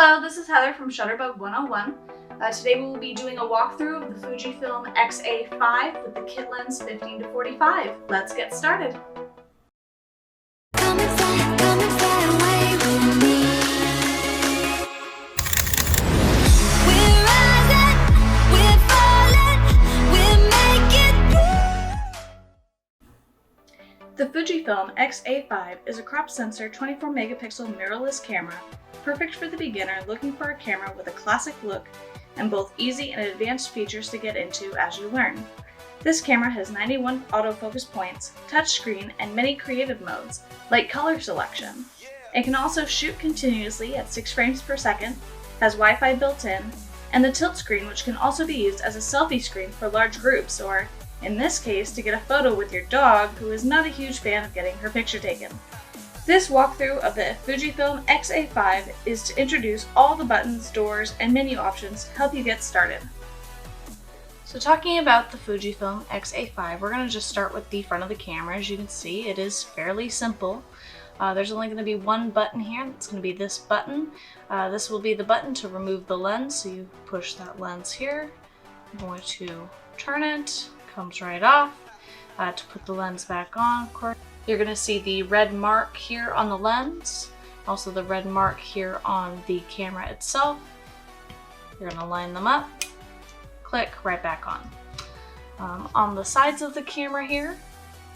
Hello, this is Heather from Shutterbug 101. Today we will be doing a walkthrough of the Fujifilm X-A5 with the kit lens 15 to 45. Let's get started. The Fujifilm X-A5 is a crop sensor 24 megapixel mirrorless camera, perfect for the beginner looking for a camera with a classic look and both easy and advanced features to get into as you learn. This camera has 91 autofocus points, touchscreen, and many creative modes, like color selection. It can also shoot continuously at 6 frames per second, has Wi-Fi built in, and the tilt screen, which can also be used as a selfie screen for large groups, or in this case, to get a photo with your dog who is not a huge fan of getting her picture taken. This walkthrough of the Fujifilm X-A5 is to introduce all the buttons, doors, and menu options to help you get started. So talking about the Fujifilm X-A5, we're going to just start with the front of the camera. As you can see, it is fairly simple. There's only going to be one button here. It's going to be this button. This will be the button to remove the lens. So you push that lens here. I'm going to turn it. Comes right off. To put the lens back on, of course, you're going to see the red mark here on the lens, also the red mark here on the camera itself. You're going to line them up, click, right back on. On the sides of the camera here,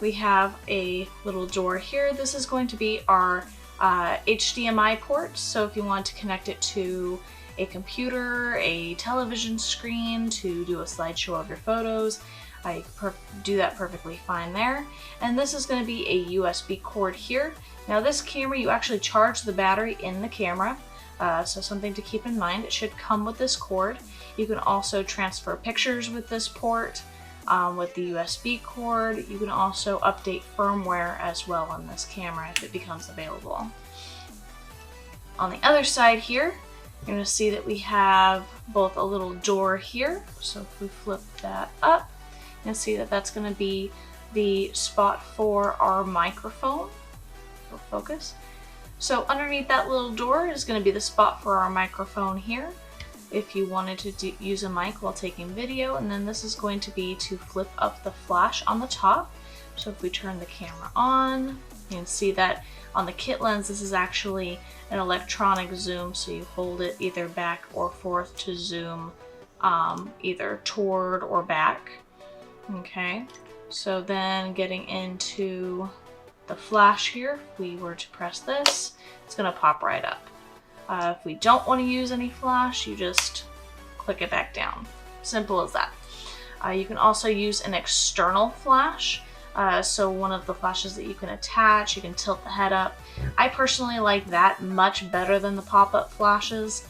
we have a little door here. This is going to be our HDMI port, so if you want to connect it to a computer, a television screen to do a slideshow of your photos, you can do that perfectly fine there. And this is going to be a USB cord here. Now this camera, you actually charge the battery in the camera, so something to keep in mind. It should come with this cord. You can also transfer pictures with this port, with the USB cord. You can also update firmware as well on this camera if it becomes available. On the other side here, you're going to see that we have both a little door here. So if we flip that up, you'll see that that's going to be the spot for our microphone. We'll focus. So underneath that little door is going to be the spot for our microphone here, if you wanted to use a mic while taking video. And then this is going to be to flip up the flash on the top. So if we turn the camera on, you can see that on the kit lens, this is actually an electronic zoom. So you hold it either back or forth to zoom either toward or back. Okay, so then getting into the flash here, if we were to press this, it's going to pop right up. If we don't want to use any flash, you just click it back down. Simple as that. You can also use an external flash. So one of the flashes that you can attach, you can tilt the head up. I personally like that much better than the pop-up flashes.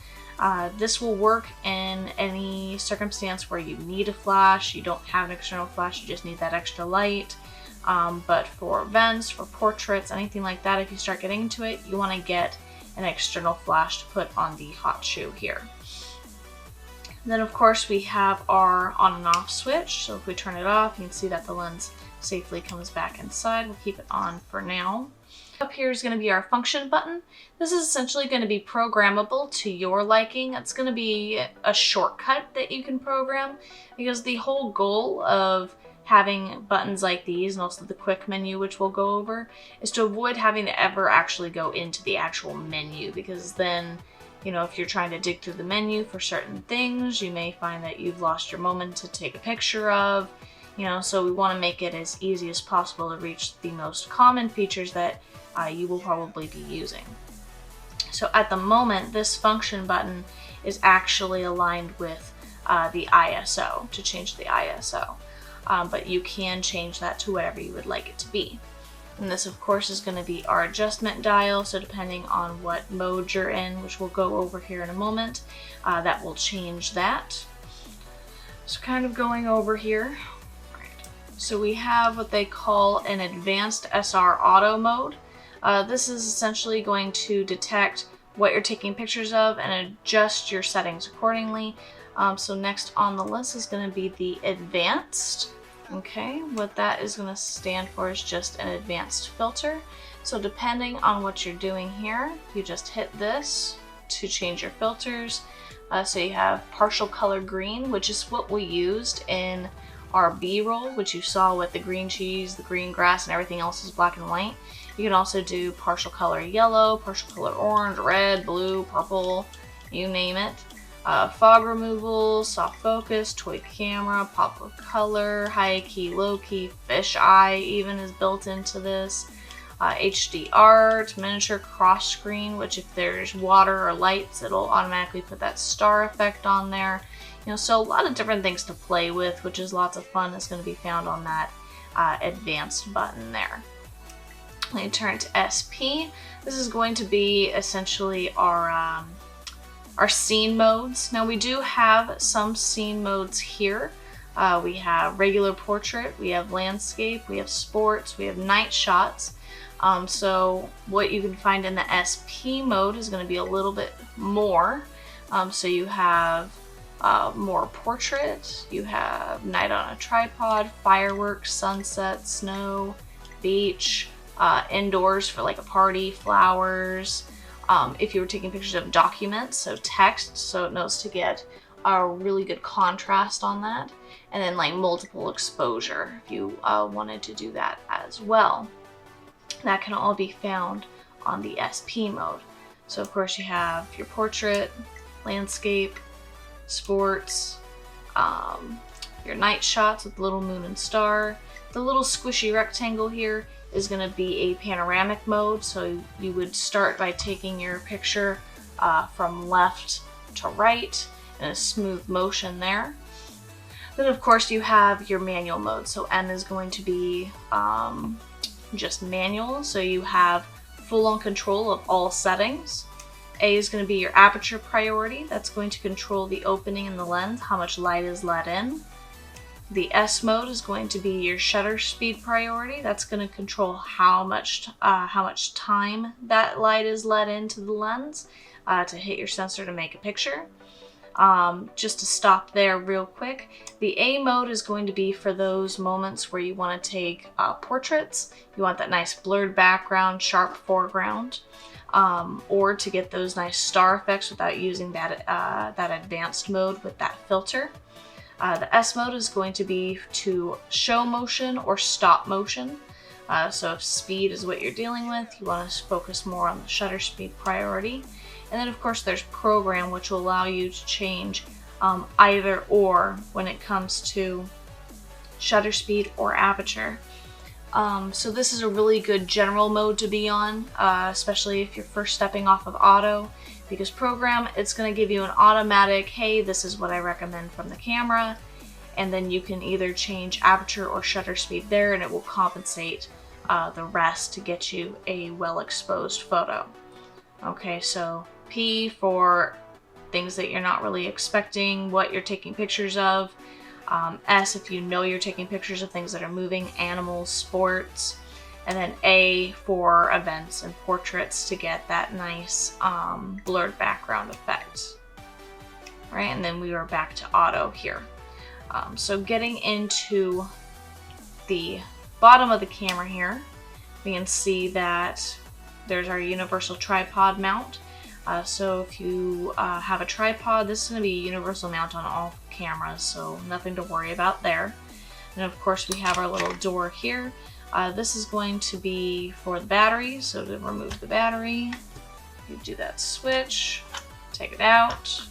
This will work in any circumstance where you need a flash, you don't have an external flash, you just need that extra light. But for events, for portraits, anything like that, if you start getting into it, you want to get an external flash to put on the hot shoe here. And then of course we have our on and off switch. So if we turn it off, you can see that the lens safely comes back inside. We'll keep it on for now. Up here is going to be our function button. This is essentially going to be programmable to your liking. It's going to be a shortcut that you can program, because the whole goal of having buttons like these, and also the quick menu, which we'll go over, is to avoid having to ever actually go into the actual menu, because then, you know, if you're trying to dig through the menu for certain things, you may find that you've lost your moment to take a picture of, you know, so we want to make it as easy as possible to reach the most common features that you will probably be using. So at the moment, this function button is actually aligned with the ISO, to change the ISO. But you can change that to whatever you would like it to be. And this of course is going to be our adjustment dial, so depending on what mode you're in, which we'll go over here in a moment, that will change that. So kind of going over here. So we have what they call an advanced SR auto mode. This is essentially going to detect what you're taking pictures of and adjust your settings accordingly. So next on the list is going to be the advanced. Okay, what that is going to stand for is just an advanced filter. So depending on what you're doing here, you just hit this to change your filters. So you have partial color green, which is what we used in our B-roll, which you saw with the green cheese, the green grass, and everything else is black and white. You can also do partial color yellow, partial color orange, red, blue, purple, you name it. Fog removal, soft focus, toy camera, pop of color, high key, low key, fish eye even is built into this. HD art, miniature cross screen, which if there's water or lights, it'll automatically put that star effect on there. You know, so a lot of different things to play with, which is lots of fun. Is going to be found on that advanced button there. Let me turn to SP. This is going to be essentially our scene modes. Now we do have some scene modes here. We have regular portrait, we have landscape, we have sports, we have night shots. So what you can find in the SP mode is going to be a little bit more. So you have more portrait, you have night on a tripod, fireworks, sunset, snow, beach, indoors for like a party, flowers. If you were taking pictures of documents, so text, so it knows to get a really good contrast on that. And then like multiple exposure if you wanted to do that as well. That can all be found on the SP mode. So of course you have your portrait, landscape, sports, your night shots with the little moon and star. The little squishy rectangle here is going to be a panoramic mode, so you would start by taking your picture from left to right in a smooth motion there. Then of course you have your manual mode, so M is going to be just manual, so you have full-on control of all settings. A is going to be your aperture priority, that's going to control the opening in the lens, how much light is let in. The S mode is going to be your shutter speed priority, that's going to control how much time that light is let into the lens to hit your sensor to make a picture. Just to stop there real quick, the A mode is going to be for those moments where you want to take portraits, you want that nice blurred background, sharp foreground, or to get those nice star effects without using that advanced mode with that filter. The S mode is going to be to show motion or stop motion. So if speed is what you're dealing with, you want to focus more on the shutter speed priority. And then of course there's program, which will allow you to change either or when it comes to shutter speed or aperture. So this is a really good general mode to be on, especially if you're first stepping off of auto, because program, it's going to give you an automatic, hey, this is what I recommend from the camera, and then you can either change aperture or shutter speed there, and it will compensate the rest to get you a well-exposed photo. Okay, so P for things that you're not really expecting, what you're taking pictures of. S if you know you're taking pictures of things that are moving, animals, sports. And then A for events and portraits to get that nice blurred background effect. Right, and then we are back to auto here. So getting into the bottom of the camera here, we can see that there's our universal tripod mount. So if you have a tripod, this is going to be a universal mount on all cameras, so nothing to worry about there. And of course we have our little door here. This is going to be for the battery, so to remove the battery, you do that switch, take it out,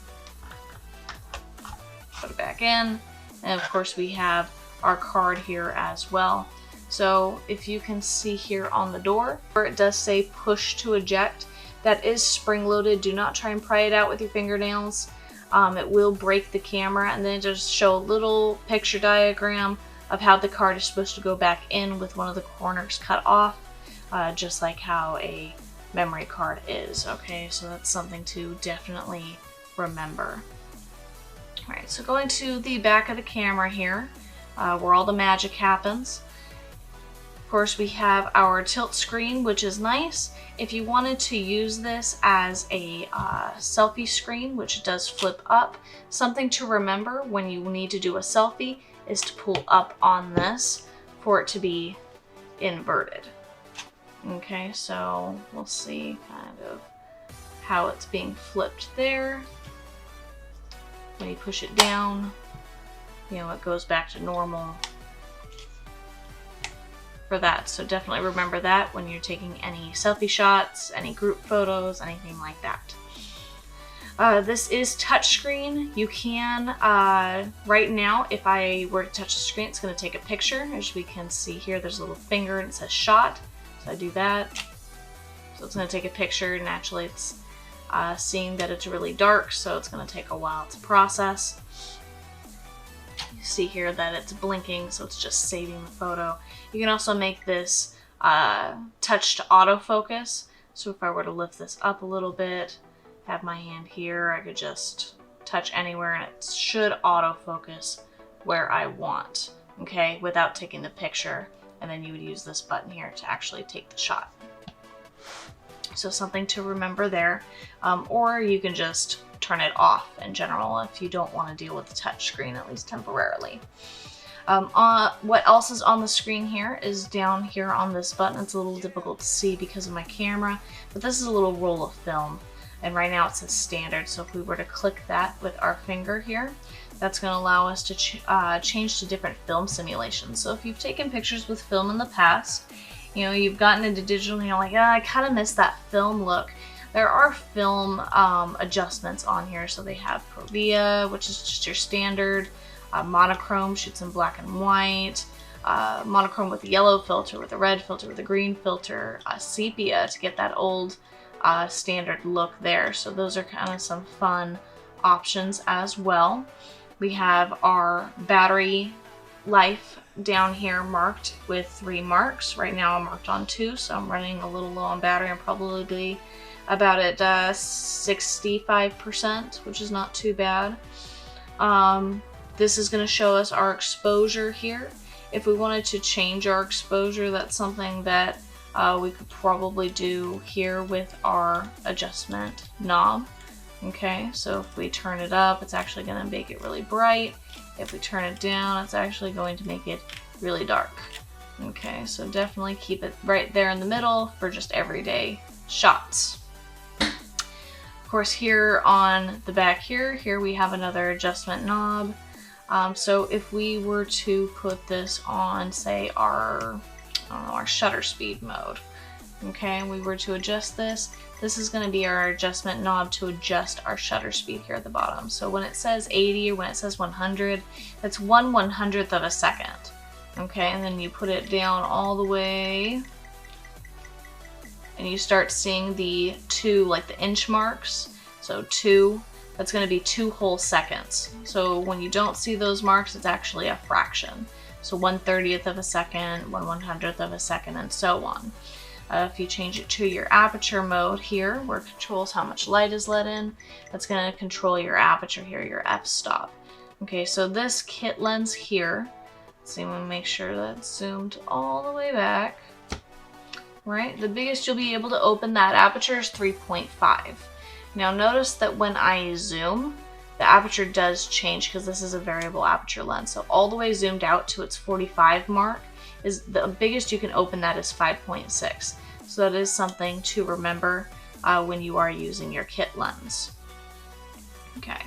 put it back in, and of course we have our card here as well. So if you can see here on the door, where it does say push to eject, that is spring-loaded. Do not try and pry it out with your fingernails. It will break the camera, and then just show a little picture diagram of how the card is supposed to go back in with one of the corners cut off, just like how a memory card is. Okay, so that's something to definitely remember. Alright, so going to the back of the camera here, where all the magic happens. Of course, we have our tilt screen, which is nice. If you wanted to use this as a selfie screen, which does flip up, something to remember when you need to do a selfie is to pull up on this for it to be inverted. Okay, so we'll see kind of how it's being flipped there. When you push it down, you know, it goes back to normal for that. So definitely remember that when you're taking any selfie shots, any group photos, anything like that. This is touchscreen. You can, right now, if I were to touch the screen, it's going to take a picture. As we can see here, there's a little finger and it says shot. So I do that. So it's going to take a picture. Naturally, it's seeing that it's really dark, so it's going to take a while to process. You see here that it's blinking, so it's just saving the photo. You can also make this touch to autofocus. So if I were to lift this up a little bit, have my hand here, I could just touch anywhere and it should autofocus where I want, okay, without taking the picture. And then you would use this button here to actually take the shot. So something to remember there. Or you can just turn it off in general if you don't want to deal with the touch screen, at least temporarily. What else is on the screen here is down here on this button. It's a little difficult to see because of my camera, but this is a little roll of film. And right now it says standard, so if we were to click that with our finger here, that's going to allow us to change to different film simulations. So if you've taken pictures with film in the past, you know, you've gotten into digital and you're like, I kind of miss that film look. There are film adjustments on here. So they have Provia, which is just your standard, monochrome, shoots in black and white, monochrome with a yellow filter, with a red filter, with a green filter, sepia to get that old standard look there. So those are kind of some fun options as well. We have our battery life down here marked with 3 marks. Right now I'm marked on 2, so I'm running a little low on battery. I'm probably about at 65%, which is not too bad. This is going to show us our exposure here. If we wanted to change our exposure, that's something that we could probably do here with our adjustment knob. Okay, so if we turn it up, it's actually going to make it really bright. If we turn it down, it's actually going to make it really dark. Okay, so definitely keep it right there in the middle for just everyday shots. Of course, here on the back here we have another adjustment knob. So if we were to put this on, say, our shutter speed mode, okay, and we were to adjust this, this is going to be our adjustment knob to adjust our shutter speed here at the bottom. So when it says 80 or when it says 100, that's 1/100th of a second. Okay, and then you put it down all the way and you start seeing the 2, like the inch marks. So 2, that's going to be 2 whole seconds. So when you don't see those marks, it's actually a fraction. So 1/30th of a second, 1/100th of a second, and so on. If you change it to your aperture mode here, where it controls how much light is let in, that's going to control your aperture here, your f-stop. Okay, so this kit lens here, let's see, we'll make sure that's zoomed all the way back. Right, the biggest you'll be able to open that aperture is 3.5. Now notice that when I zoom, the aperture does change because this is a variable aperture lens. So all the way zoomed out to its 45 mark, is the biggest you can open that is 5.6. So that is something to remember when you are using your kit lens. Okay,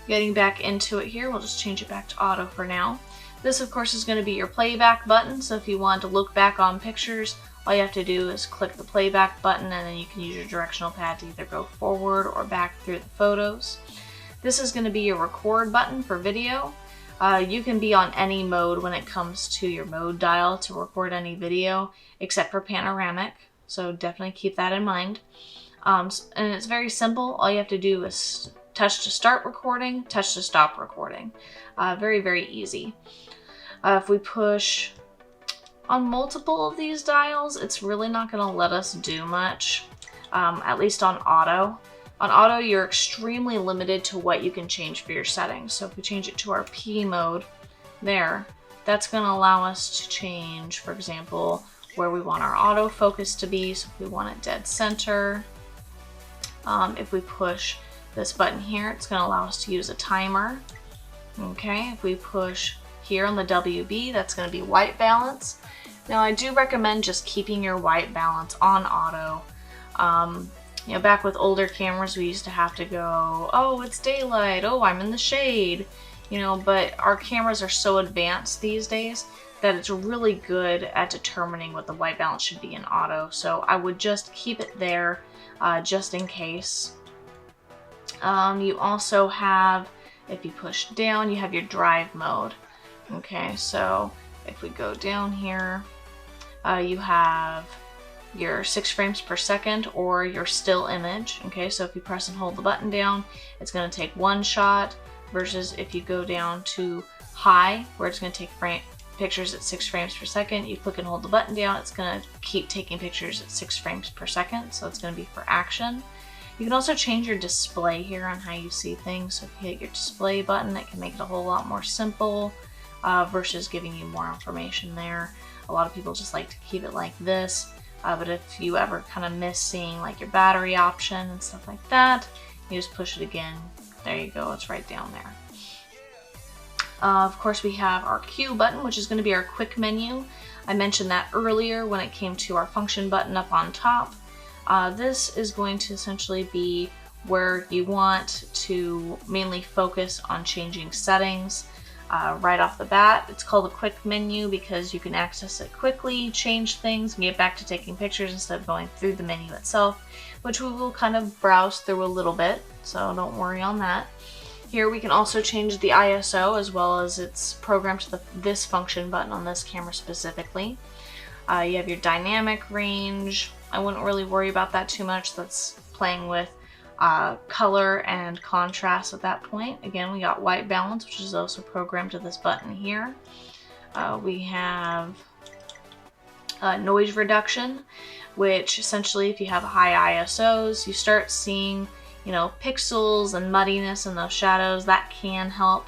getting back into it here, we'll just change it back to auto for now. This of course is going to be your playback button, so if you want to look back on pictures, all you have to do is click the playback button and then you can use your directional pad to either go forward or back through the photos. This is going to be your record button for video. You can be on any mode when it comes to your mode dial to record any video, except for panoramic, so definitely keep that in mind. And it's very simple. All you have to do is touch to start recording, touch to stop recording. Very, very easy. If we push on multiple of these dials, it's really not going to let us do much, at least on auto. On auto, you're extremely limited to what you can change for your settings. So if we change it to our P mode there, that's going to allow us to change, for example, where we want our autofocus to be. So if we want it dead center, if we push this button here, it's going to allow us to use a timer. Okay, if we push here on the WB, that's going to be white balance. Now I do recommend just keeping your white balance on auto. You know, back with older cameras, we used to have to go, oh, it's daylight, oh, I'm in the shade, you know, but our cameras are so advanced these days that it's really good at determining what the white balance should be in auto. So I would just keep it there just in case. You also have, if you push down, you have your drive mode. Okay, so if we go down here, you have your 6 frames per second or your still image. Okay, so if you press and hold the button down, it's going to take 1 shot, versus if you go down to high, where it's going to take pictures at 6 frames per second, you click and hold the button down, it's going to keep taking pictures at 6 frames per second, so it's going to be for action. You can also change your display here on how you see things. So if you hit your display button, it can make it a whole lot more simple versus giving you more information there. A lot of people just like to keep it like this. But if you ever kind of miss seeing like your battery option and stuff like that, you just push it again. There you go, it's right down there. Of course, we have our Q button, which is going to be our quick menu. I mentioned that earlier when it came to our function button up on top. This is going to essentially be where you want to mainly focus on changing settings. Right off the bat, it's called a quick menu because you can access it quickly, change things, and get back to taking pictures instead of going through the menu itself, which we will kind of browse through a little bit, so don't worry on that. Here we can also change the ISO as well as it's programmed to this function button on this camera specifically. You have your dynamic range. I wouldn't really worry about that too much. That's playing with color and contrast at that point. Again, we got white balance, which is also programmed to this button here. We have noise reduction, which essentially if you have high ISOs, you start seeing, you know, pixels and muddiness in those shadows. That can help.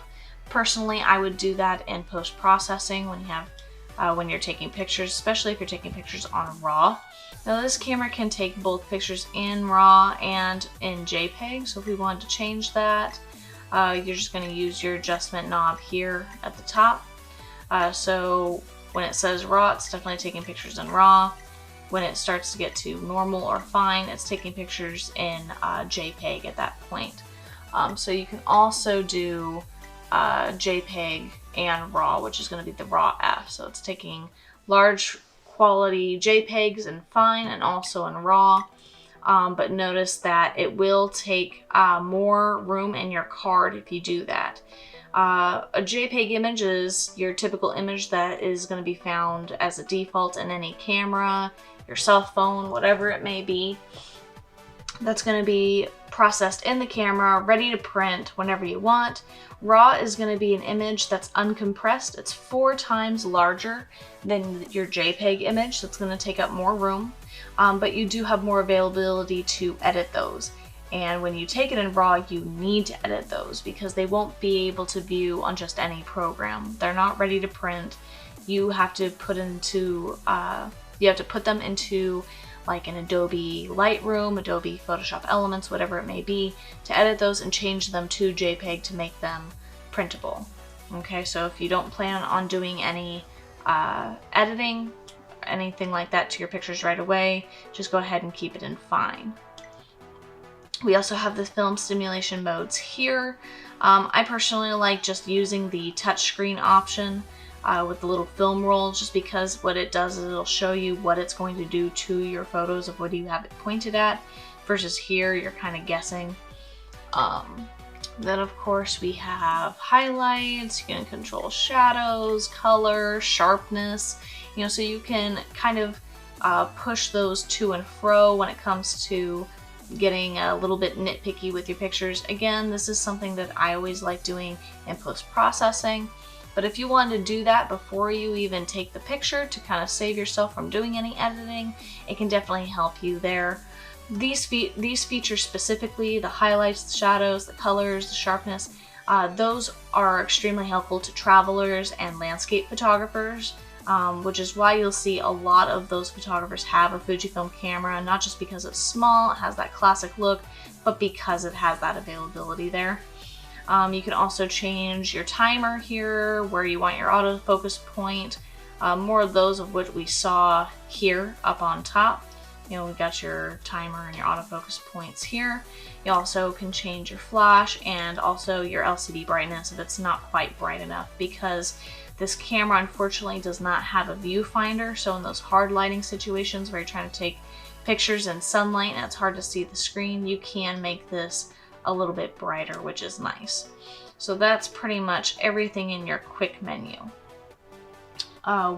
Personally, I would do that in post-processing when you have when you're taking pictures, especially if you're taking pictures on RAW. Now this camera can take both pictures in RAW and in JPEG, so if we wanted to change that, you're just going to use your adjustment knob here at the top. So when it says RAW, it's definitely taking pictures in RAW. When it starts to get to normal or fine, it's taking pictures in JPEG at that point. So you can also do JPEG and RAW, which is going to be the RAW F. So it's taking large quality JPEGs in fine and also in RAW. But notice that it will take more room in your card if you do that. A JPEG image is your typical image that is going to be found as a default in any camera, your cell phone, whatever it may be. That's going to be processed in the camera, ready to print whenever you want. RAW is going to be an image that's uncompressed. It's 4 times larger than your JPEG image, so it's going to take up more room. But you do have more availability to edit those. And when you take it in RAW, you need to edit those because they won't be able to view on just any program. They're not ready to print. You have to put them into like an Adobe Lightroom, Adobe Photoshop Elements, whatever it may be, to edit those and change them to JPEG to make them printable. Okay, so if you don't plan on doing any editing, anything like that to your pictures right away, just go ahead and keep it in fine. We also have the film stimulation modes here. I personally like just using the touchscreen option with the little film roll, just because what it does is it'll show you what it's going to do to your photos of what you have it pointed at, versus here you're kind of guessing. Then of course we have highlights. You can control shadows, color, sharpness, you know, so you can kind of push those to and fro when it comes to getting a little bit nitpicky with your pictures. Again, this is something that I always like doing in post-processing. But if you want to do that before you even take the picture to kind of save yourself from doing any editing, it can definitely help you there. These features specifically, the highlights, the shadows, the colors, the sharpness, those are extremely helpful to travelers and landscape photographers, which is why you'll see a lot of those photographers have a Fujifilm camera, not just because it's small, it has that classic look, but because it has that availability there. You can also change your timer here, where you want your autofocus point, more of those of what we saw here up on top. You know, we've got your timer and your autofocus points here. You also can change your flash and also your LCD brightness if it's not quite bright enough, because this camera unfortunately does not have a viewfinder. So in those hard lighting situations where you're trying to take pictures in sunlight and it's hard to see the screen, you can make this a little bit brighter, which is nice. So that's pretty much everything in your quick menu.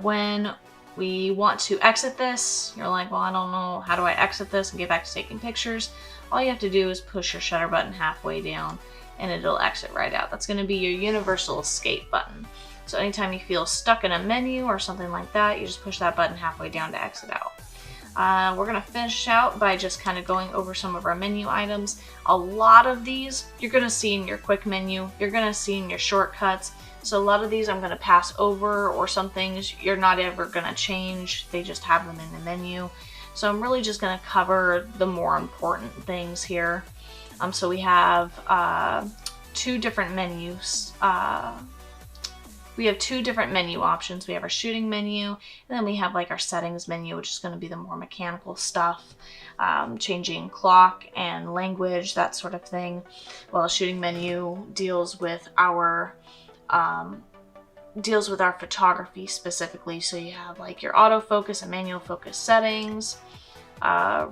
When we want to exit this, you're like, well, I don't know, how do I exit this and get back to taking pictures? All you have to do is push your shutter button halfway down and it'll exit right out. That's going to be your universal escape button. So anytime you feel stuck in a menu or something like that, you just push that button halfway down to exit out. We're going to finish out by just kind of going over some of our menu items. A lot of these you're going to see in your quick menu, you're going to see in your shortcuts. So a lot of these I'm going to pass over, or some things you're not ever going to change. They just have them in the menu. So I'm really just going to cover the more important things here. So we have two different menus. We have two different menu options. We have our shooting menu, and then we have like our settings menu, which is going to be the more mechanical stuff, changing clock and language, that sort of thing. Well, the shooting menu deals with our photography specifically. So you have like your autofocus and manual focus settings,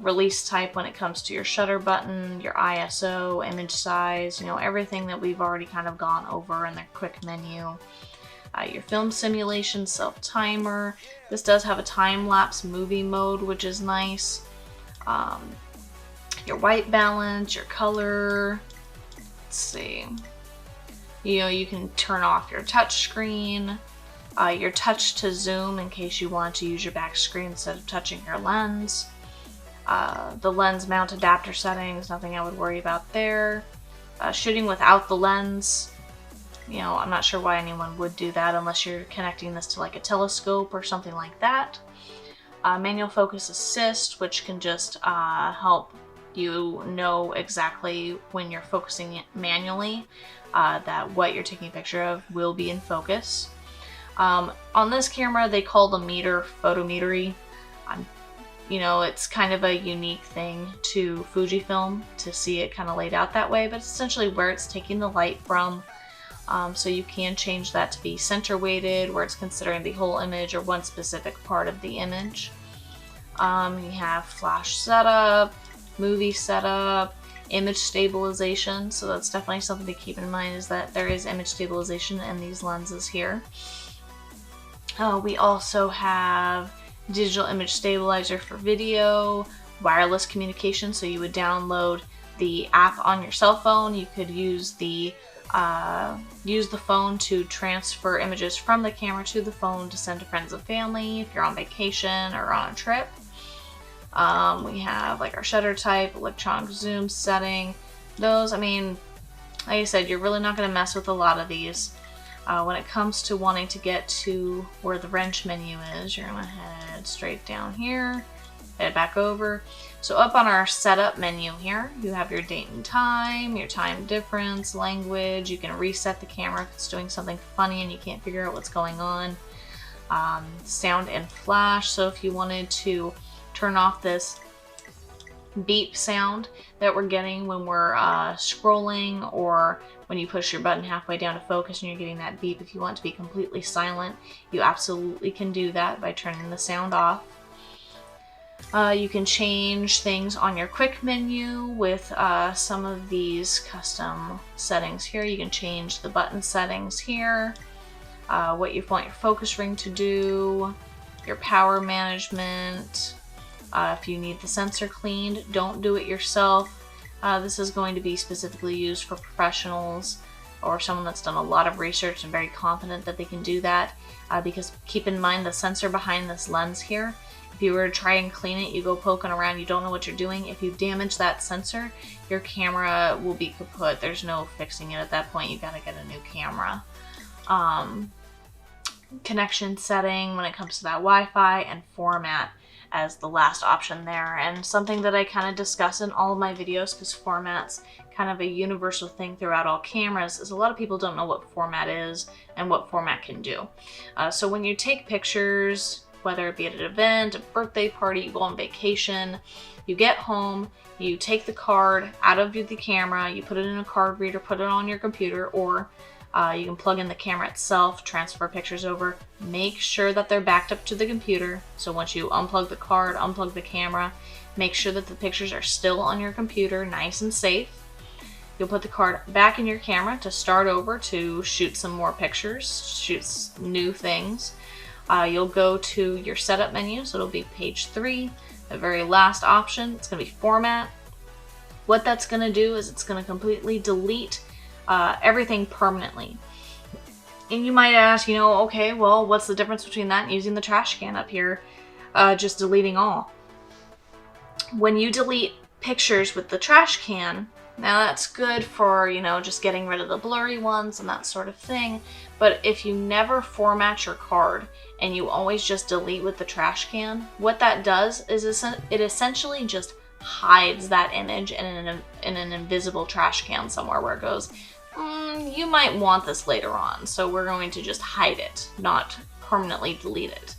release type when it comes to your shutter button, your ISO, image size, you know, everything that we've already kind of gone over in the quick menu. Your film simulation, self-timer. This does have a time-lapse movie mode, which is nice. Your white balance, your color. Let's see. You know, you can turn off your touch screen, your touch to zoom in case you want to use your back screen instead of touching your lens. The lens mount adapter settings, nothing I would worry about there. Shooting without the lens. You know, I'm not sure why anyone would do that unless you're connecting this to like a telescope or something like that. Manual focus assist, which can just help you know exactly when you're focusing it manually, that what you're taking a picture of will be in focus. On this camera, they call the meter photometery. You know, it's kind of a unique thing to Fujifilm to see it kind of laid out that way, but it's essentially where it's taking the light from. So you can change that to be center weighted, where it's considering the whole image or one specific part of the image. You have flash setup, movie setup, image stabilization. So that's definitely something to keep in mind, is that there is image stabilization in these lenses here. We also have digital image stabilizer for video, wireless communication. So you would download the app on your cell phone. You could use the phone to transfer images from the camera to the phone to send to friends and family if you're on vacation or on a trip. We have like our shutter type, electronic zoom setting. Those, I mean, like I said, you're really not going to mess with a lot of these. When it comes to wanting to get to where the wrench menu is, you're going to head straight down here, head back over. So up on our setup menu here, you have your date and time, your time difference, language. You can reset the camera if it's doing something funny and you can't figure out what's going on. Sound and flash. So if you wanted to turn off this beep sound that we're getting when we're scrolling, or when you push your button halfway down to focus and you're getting that beep, if you want to be completely silent, you absolutely can do that by turning the sound off. You can change things on your quick menu with some of these custom settings here. You can change the button settings here, what you want your focus ring to do, your power management. If you need the sensor cleaned, don't do it yourself. This is going to be specifically used for professionals or someone that's done a lot of research and very confident that they can do that, because keep in mind the sensor behind this lens here. If you were to try and clean it, you go poking around, you don't know what you're doing. If you damage that sensor, your camera will be kaput. There's no fixing it at that point. You gotta get a new camera. Connection setting when it comes to that Wi-Fi, and format as the last option there. And something that I kind of discuss in all of my videos, because format's kind of a universal thing throughout all cameras, is a lot of people don't know what format is and what format can do. So when you take pictures, whether it be at an event, a birthday party, you go on vacation, you get home, you take the card out of the camera, you put it in a card reader, put it on your computer, or you can plug in the camera itself, transfer pictures over. Make sure that they're backed up to the computer. So once you unplug the card, unplug the camera, make sure that the pictures are still on your computer, nice and safe. You'll put the card back in your camera to start over to shoot some more pictures, shoot new things. You'll go to your setup menu, so it'll be page 3, the very last option. It's going to be format. What that's going to do is it's going to completely delete everything permanently. And you might ask, okay, well, what's the difference between that and using the trash can up here, just deleting all? When you delete pictures with the trash can, now that's good for, just getting rid of the blurry ones and that sort of thing. But if you never format your card and you always just delete with the trash can, what that does is it essentially just hides that image in an invisible trash can somewhere where it goes, you might want this later on, so we're going to just hide it, not permanently delete it.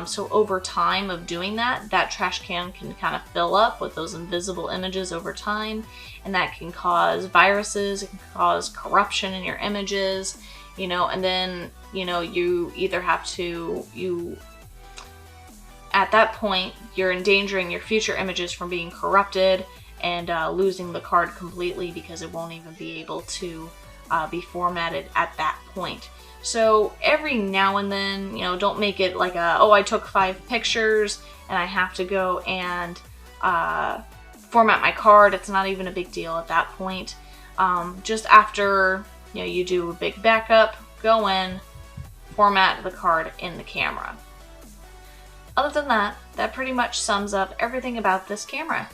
So over time of doing that, that trash can kind of fill up with those invisible images over time, and that can cause viruses, it can cause corruption in your images, and then, you either have to, at that point, you're endangering your future images from being corrupted and losing the card completely because it won't even be able to be formatted at that point. So every now and then, don't make it like I took 5 pictures and I have to go and format my card. It's not even a big deal at that point. Just after you do a big backup, go in, format the card in the camera. Other than that, that pretty much sums up everything about this camera.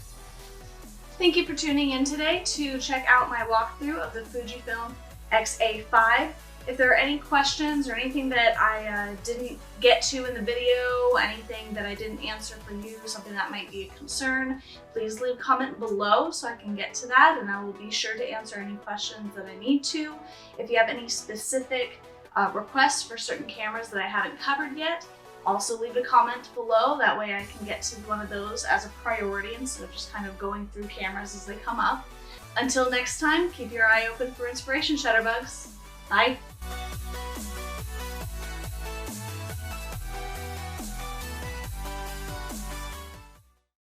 Thank you for tuning in today to check out my walkthrough of the Fujifilm X-A5. If there are any questions or anything that I didn't get to in the video, anything that I didn't answer for you, something that might be a concern, please leave a comment below so I can get to that, and I will be sure to answer any questions that I need to. If you have any specific requests for certain cameras that I haven't covered yet, also leave a comment below. That way I can get to one of those as a priority instead of just kind of going through cameras as they come up. Until next time, keep your eye open for inspiration, Shutterbugs. Bye!